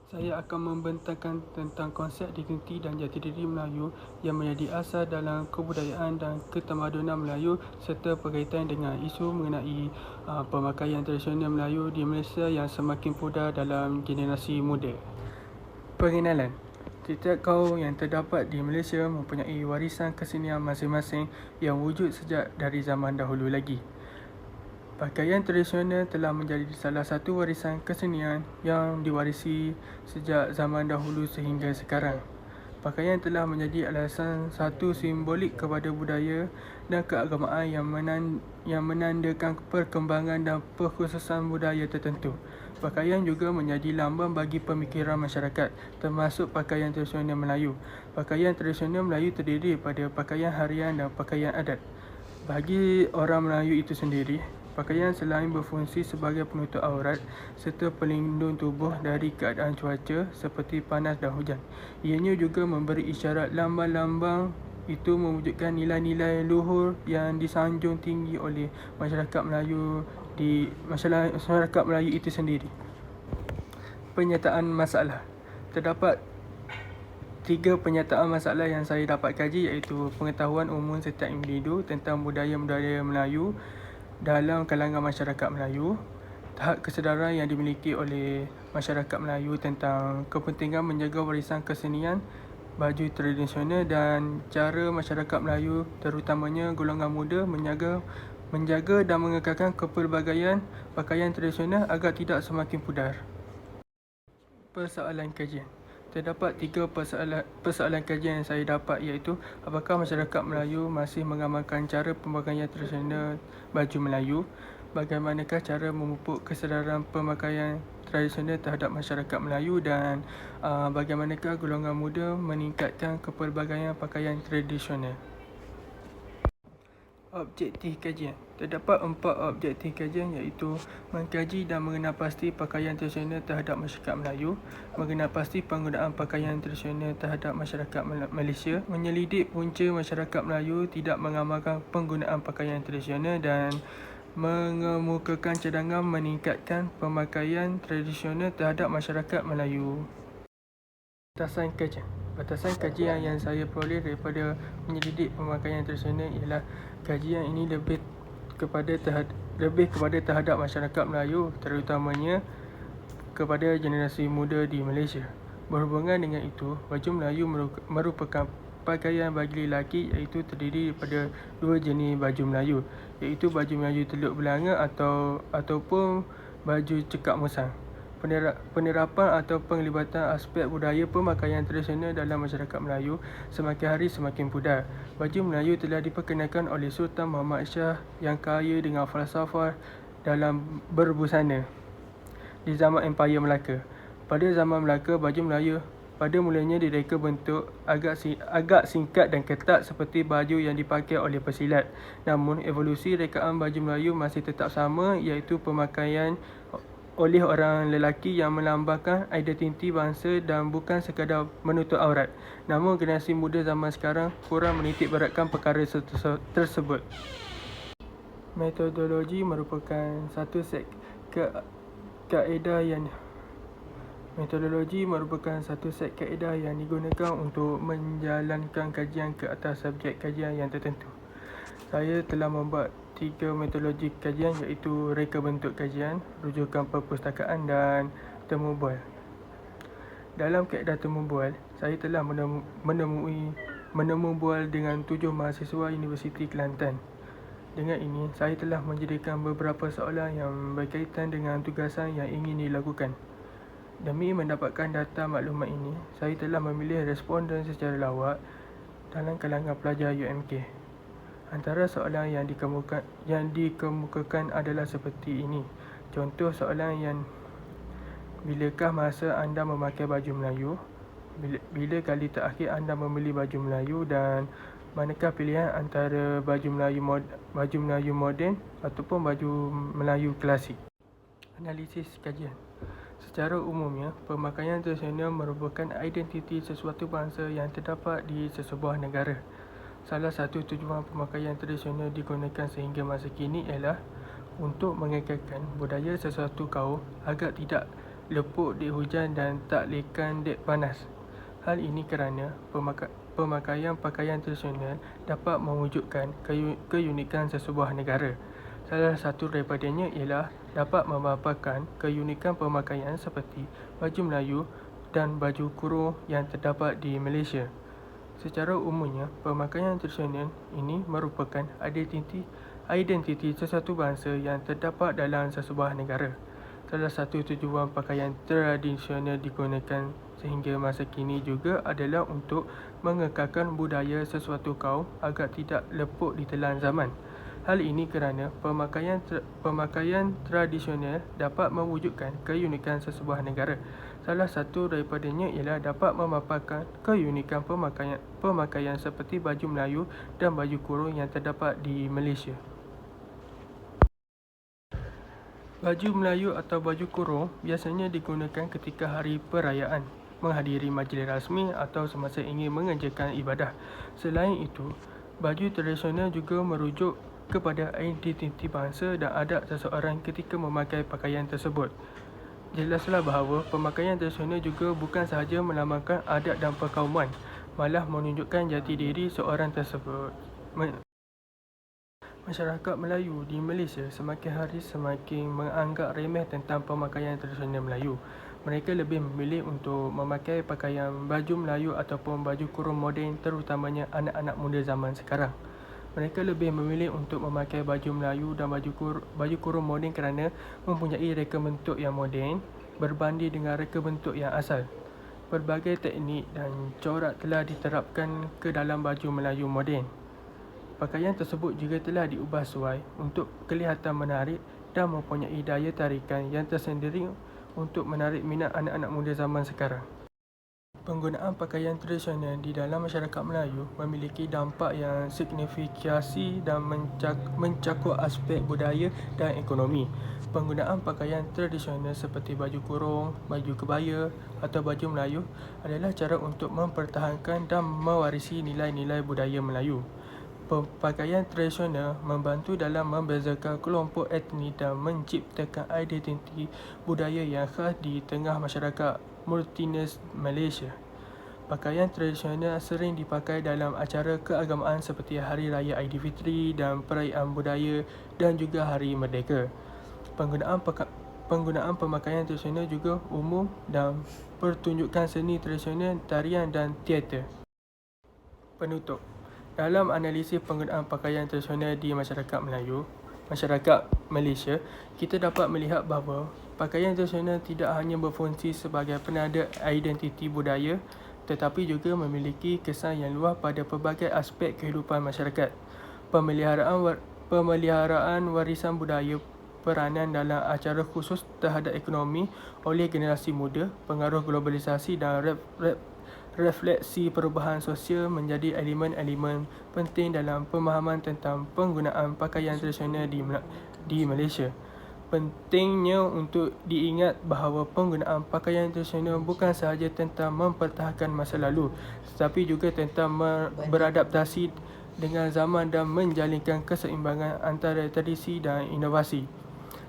Saya akan membentangkan tentang konsep identiti dan jati diri Melayu yang menjadi asas dalam kebudayaan dan ketamadunan Melayu serta berkaitan dengan isu mengenai pemakaian tradisional Melayu di Malaysia yang semakin pudar dalam generasi muda. Pengenalan. Setiap kaum yang terdapat di Malaysia mempunyai warisan kesenian masing-masing yang wujud sejak dari zaman dahulu lagi. Pakaian tradisional telah menjadi salah satu warisan kesenian yang diwarisi sejak zaman dahulu sehingga sekarang. Pakaian telah menjadi alasan satu simbolik kepada budaya dan keagamaan yang menandakan perkembangan dan perkhususan budaya tertentu. Pakaian juga menjadi lambang bagi pemikiran masyarakat, termasuk pakaian tradisional Melayu. Pakaian tradisional Melayu terdiri daripada pakaian harian dan pakaian adat. Bagi orang Melayu itu sendiri, pakaian selain berfungsi sebagai penutup aurat serta pelindung tubuh dari keadaan cuaca seperti panas dan hujan, ianya juga memberi isyarat lambang-lambang itu mewujudkan nilai-nilai luhur yang disanjung tinggi oleh masyarakat Melayu itu sendiri. Penyataan masalah. Terdapat 3 penyataan masalah yang saya dapat kaji, iaitu pengetahuan umum setiap individu tentang budaya-budaya Melayu dalam kalangan masyarakat Melayu, tahap kesedaran yang dimiliki oleh masyarakat Melayu tentang kepentingan menjaga warisan kesenian baju tradisional dan cara masyarakat Melayu terutamanya golongan muda menjaga dan mengekalkan kepelbagaian pakaian tradisional agar tidak semakin pudar. Persoalan kajian. Terdapat 3 persoalan kajian yang saya dapat, iaitu apakah masyarakat Melayu masih mengamalkan cara pemakaian tradisional baju Melayu, bagaimanakah cara memupuk kesedaran pemakaian tradisional terhadap masyarakat Melayu dan bagaimanakah golongan muda meningkatkan kepelbagaian pakaian tradisional. Objektif kajian. Terdapat 4 objektif kajian, iaitu mengkaji dan mengenal pasti pakaian tradisional terhadap masyarakat Melayu, mengenal pasti penggunaan pakaian tradisional terhadap masyarakat Malaysia, menyelidik punca masyarakat Melayu tidak mengamalkan penggunaan pakaian tradisional dan mengemukakan cadangan meningkatkan pemakaian tradisional terhadap masyarakat Melayu. Batasan kajian. Batasan kajian yang saya peroleh daripada menyelidik pemakaian tradisional ialah kajian ini lebih kepada terhadap masyarakat Melayu, terutamanya kepada generasi muda di Malaysia. Berhubungan dengan itu, baju Melayu merupakan pakaian bagi lelaki, iaitu terdiri daripada 2 jenis baju Melayu, iaitu baju Melayu Teluk Belanga ataupun baju cekak musang. Penerapan atau penglibatan aspek budaya pemakaian tradisional dalam masyarakat Melayu semakin hari semakin pudar. Baju Melayu telah diperkenalkan oleh Sultan Muhammad Shah yang kaya dengan falsafah dalam berbusana di zaman Empayar Melaka. Pada zaman Melaka, baju Melayu pada mulanya direka bentuk agak singkat dan ketat seperti baju yang dipakai oleh pesilat. Namun, evolusi rekaan baju Melayu masih tetap sama, iaitu pemakaian oleh orang lelaki yang melambangkan identiti bangsa dan bukan sekadar menutup aurat. Namun, generasi muda zaman sekarang kurang menitik beratkan perkara tersebut. Metodologi merupakan satu set kaedah yang digunakan untuk menjalankan kajian ke atas subjek kajian yang tertentu. Saya telah membuat 3 metodologi kajian, iaitu reka bentuk kajian, rujukan perpustakaan dan temu bual. Dalam kaedah temu bual, saya telah menemu bual dengan 7 mahasiswa Universiti Kelantan. Dengan ini, saya telah menjadikan beberapa soalan yang berkaitan dengan tugasan yang ingin dilakukan. Demi mendapatkan data maklumat ini, saya telah memilih responden secara lawak dalam kalangan pelajar UMK. Antara soalan yang dikemukakan adalah seperti ini. Contoh soalan yang: bilakah masa anda memakai baju Melayu? Bila kali terakhir anda membeli baju Melayu? Dan manakah pilihan antara baju Melayu moden ataupun baju Melayu klasik? Analisis kajian. Secara umumnya, pemakaian tradisional merupakan identiti sesuatu bangsa yang terdapat di sesebuah negara. Salah satu tujuan pemakaian tradisional digunakan sehingga masa kini ialah untuk mengekalkan budaya sesuatu kaum agar tidak lepuk dek hujan dan tak lekan dek panas. Hal ini kerana pemakaian pakaian tradisional dapat mewujudkan keunikan sesebuah negara. Salah satu daripadanya ialah dapat memaparkan keunikan pemakaian seperti baju Melayu dan baju kurung yang terdapat di Malaysia. Secara umumnya, pemakaian tradisional ini merupakan identiti sesuatu bangsa yang terdapat dalam sesebuah negara. Salah satu tujuan pakaian tradisional digunakan sehingga masa kini juga adalah untuk mengekalkan budaya sesuatu kaum agar tidak lepuk ditelan zaman. Hal ini kerana pemakaian tradisional dapat mewujudkan keunikan sesebuah negara. Salah satu daripadanya ialah dapat memaparkan keunikan pemakaian seperti baju Melayu dan baju kurung yang terdapat di Malaysia. Baju Melayu atau baju kurung biasanya digunakan ketika hari perayaan, menghadiri majlis rasmi atau semasa ingin mengerjakan ibadah. Selain itu, baju tradisional juga merujuk kepada identiti bangsa dan adat seseorang ketika memakai pakaian tersebut. Jelaslah bahawa pemakaian tradisional juga bukan sahaja melambangkan adat dan perkauman, malah menunjukkan jati diri seorang tersebut. Masyarakat Melayu di Malaysia semakin hari semakin menganggap remeh tentang pemakaian tradisional Melayu. Mereka lebih memilih untuk memakai pakaian baju Melayu ataupun baju kurung moden, terutamanya anak-anak muda zaman sekarang. Mereka lebih memilih untuk memakai baju Melayu dan baju kurung moden kerana mempunyai reka bentuk yang moden berbanding dengan reka bentuk yang asal. Pelbagai teknik dan corak telah diterapkan ke dalam baju Melayu moden. Pakaian tersebut juga telah diubah sesuai untuk kelihatan menarik dan mempunyai daya tarikan yang tersendiri untuk menarik minat anak-anak muda zaman sekarang. Penggunaan pakaian tradisional di dalam masyarakat Melayu memiliki dampak yang signifikasi dan mencakup aspek budaya dan ekonomi. Penggunaan pakaian tradisional seperti baju kurung, baju kebaya atau baju Melayu adalah cara untuk mempertahankan dan mewarisi nilai-nilai budaya Melayu. Pakaian tradisional membantu dalam membezakan kelompok etnik dan menciptakan identiti budaya yang khas di tengah masyarakat multietnis Malaysia. Pakaian tradisional sering dipakai dalam acara keagamaan seperti Hari Raya Aidilfitri dan perayaan budaya dan juga Hari Merdeka. Penggunaan pemakaian tradisional juga umum dan pertunjukan seni tradisional, tarian dan teater. Penutup. Dalam analisis penggunaan pakaian tradisional di masyarakat Malaysia, kita dapat melihat bahawa pakaian tradisional tidak hanya berfungsi sebagai penanda identiti budaya tetapi juga memiliki kesan yang luas pada pelbagai aspek kehidupan masyarakat. Pemeliharaan warisan budaya, peranan dalam acara khusus terhadap ekonomi oleh generasi muda, pengaruh globalisasi dan refleksi perubahan sosial menjadi elemen-elemen penting dalam pemahaman tentang penggunaan pakaian tradisional di Malaysia. Pentingnya untuk diingat bahawa penggunaan pakaian tradisional bukan sahaja tentang mempertahankan masa lalu, tetapi juga tentang beradaptasi dengan zaman dan menjalinkan keseimbangan antara tradisi dan inovasi.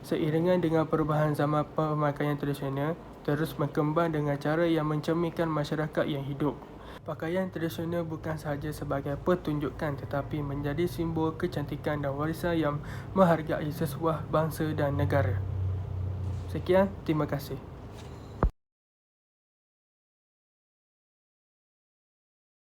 Seiringan dengan perubahan zaman, pemakaian tradisional terus berkembang dengan cara yang mencerminkan masyarakat yang hidup. Pakaian tradisional bukan sahaja sebagai pertunjukan tetapi menjadi simbol kecantikan dan warisan yang menghargai sesebuah bangsa dan negara. Sekian, terima kasih.